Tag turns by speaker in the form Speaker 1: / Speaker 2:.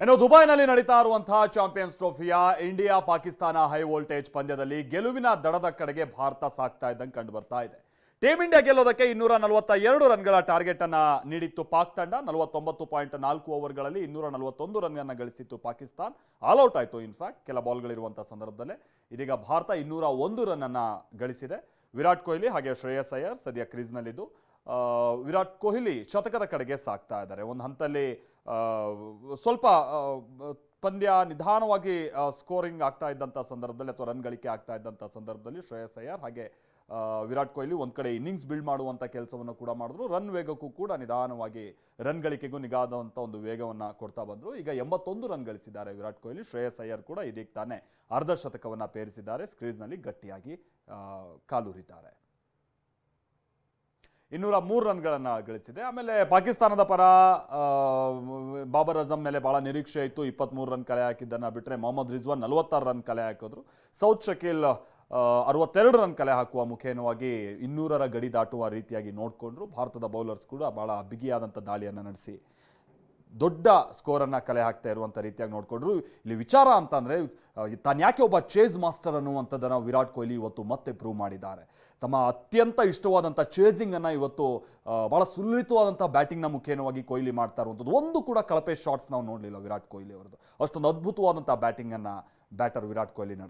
Speaker 1: ಇನ್ನು ದುಬೈನಲ್ಲಿ ನಡೀತಾ ಇರುವಂತಹ ಚಾಂಪಿಯನ್ಸ್ ಟ್ರೋಫಿಯ ಇಂಡಿಯಾ ಪಾಕಿಸ್ತಾನ ಹೈ ವೋಲ್ಟೇಜ್ ಪಂದ್ಯದಲ್ಲಿ ಗೆಲುವಿನ ದಡದ ಕಡೆಗೆ ಭಾರತ ಸಾಗ್ತಾ ಇದ್ದಂಗೆ ಕಂಡು ಬರ್ತಾ ಇದೆ. ಟೀಮ್ ಇಂಡಿಯಾ ಗೆಲ್ಲೋದಕ್ಕೆ 242 ರನ್ಗಳ ಟಾರ್ಗೆಟ್ ಅನ್ನ ನೀಡಿತ್ತು ಪಾಕ್ ತಂಡ. 49.4 ಓವರ್ಗಳಲ್ಲಿ 241 ರನ್ ಅನ್ನು ಗಳಿಸಿತ್ತು ಪಾಕಿಸ್ತಾನ್. ಆಲ್ ಔಟ್ ಆಯಿತು. ಇನ್ಫ್ಯಾಕ್ಟ್ ಕೆಲ ಬಾಲ್ಗಳಿರುವಂತಹ ಸಂದರ್ಭದಲ್ಲೇ ಇದೀಗ ಭಾರತ 201 ರನ್ ಅನ್ನ ಗಳಿಸಿದೆ. ವಿರಾಟ್ ಕೊಹ್ಲಿ ಹಾಗೆ ಶ್ರೇಯಸ್ ಅಯ್ಯರ್ ಸದ್ಯ ಕ್ರೀಸ್ನಲ್ಲಿದ್ದು ವಿರಾಟ್ ಕೊಹ್ಲಿ ಶತಕದ ಕಡೆಗೆ ಸಾಗ್ತಾ ಇದ್ದಾರೆ. ಒಂದು ಹಂತದಲ್ಲಿ ಸ್ವಲ್ಪ ಪಂದ್ಯ ನಿಧಾನವಾಗಿ ಸ್ಕೋರಿಂಗ್ ಆಗ್ತಾ ಇದ್ದಂಥ ಸಂದರ್ಭದಲ್ಲಿ ಅಥವಾ ರನ್ ಗಳಿಕೆ ಆಗ್ತಾ ಇದ್ದಂಥ ಸಂದರ್ಭದಲ್ಲಿ ಶ್ರೇಯಸ್ ಅಯ್ಯರ್ ಹಾಗೆ ವಿರಾಟ್ ಕೊಹ್ಲಿ ಒಂದು ಕಡೆ ಇನ್ನಿಂಗ್ಸ್ ಬಿಲ್ಡ್ ಮಾಡುವಂಥ ಕೆಲಸವನ್ನು ಕೂಡ ಮಾಡಿದ್ರು. ರನ್ ವೇಗಕ್ಕೂ ಕೂಡ ನಿಧಾನವಾಗಿ ರನ್ ಗಳಿಕೆಗೂ ನಿಗಾದಂಥ ಒಂದು ವೇಗವನ್ನು ಕೊಡ್ತಾ ಬಂದರು. ಈಗ 81 ರನ್ ಗಳಿಸಿದ್ದಾರೆ ವಿರಾಟ್ ಕೊಹ್ಲಿ. ಶ್ರೇಯಸ್ ಅಯ್ಯರ್ ಕೂಡ ಇದೀಗ ತಾನೇ ಅರ್ಧ ಶತಕವನ್ನು ಪೇರಿಸಿದ್ದಾರೆ. ಸ್ಕ್ರೀಸ್ನಲ್ಲಿ ಗಟ್ಟಿಯಾಗಿ ಕಾಲೂರಿದ್ದಾರೆ. 203 ರನ್ಗಳನ್ನು ಗಳಿಸಿದೆ. ಆಮೇಲೆ ಪಾಕಿಸ್ತಾನದ ಪರ ಬಾಬರ್ ಅಜಮ್ ಮೇಲೆ ಬಹಳ ನಿರೀಕ್ಷೆ ಇತ್ತು. 23 ರನ್ ಕಲೆ ಹಾಕಿದ್ದನ್ನು ಬಿಟ್ಟರೆ ಮೊಹಮ್ಮದ್ ರಿಜ್ವಾನ್ 46 ರನ್ ಕಲೆ ಹಾಕಿದ್ರು. ಸೌತ್ ಶಕೀಲ್ 62 ರನ್ ಕಲೆ ಹಾಕುವ ಮುಖೇನವಾಗಿ 200ರ ಗಡಿ ದಾಟುವ ರೀತಿಯಾಗಿ ನೋಡಿಕೊಂಡ್ರು. ಭಾರತದ ಬೌಲರ್ಸ್ ಕೂಡ ಬಹಳ ಬಿಗಿಯಾದಂಥ ದಾಳಿಯನ್ನು ನಡೆಸಿ ದೊಡ್ಡ ಸ್ಕೋರನ್ನು ಕಲೆ ಹಾಕ್ತಾ ಇರುವಂಥ ರೀತಿಯಾಗಿ ನೋಡಿಕೊಂಡ್ರು. ಇಲ್ಲಿ ವಿಚಾರ ಅಂತಂದರೆ ತಾನು ಯಾಕೆ ಒಬ್ಬ ಚೇಸ್ ಮಾಸ್ಟರ್ ಅನ್ನುವಂಥದ್ದನ್ನು ವಿರಾಟ್ ಕೊಹ್ಲಿ ಇವತ್ತು ಮತ್ತೆ ಪ್ರೂವ್ ಮಾಡಿದ್ದಾರೆ. ತಮ್ಮ ಅತ್ಯಂತ ಇಷ್ಟವಾದಂಥ ಚೇಸಿಂಗನ್ನು ಇವತ್ತು ಭಾಳ ಸುಲಲಿತವಾದಂಥ ಬ್ಯಾಟಿಂಗ್ನ ಮುಖೇನವಾಗಿ ಕೊಹ್ಲಿ ಮಾಡ್ತಾ ಇರುವಂಥದ್ದು. ಒಂದು ಕೂಡ ಕಳಪೆ ಶಾಟ್ಸ್ ನಾವು ನೋಡಲಿಲ್ಲ ವಿರಾಟ್ ಕೊಹ್ಲಿ ಅವರದ್ದು. ಅಷ್ಟೊಂದು ಅದ್ಭುತವಾದಂಥ ಬ್ಯಾಟಿಂಗನ್ನು ಬ್ಯಾಟರ್ ವಿರಾಟ್ ಕೊಹ್ಲಿ ನಡೆಸಿದ್ದಾರೆ.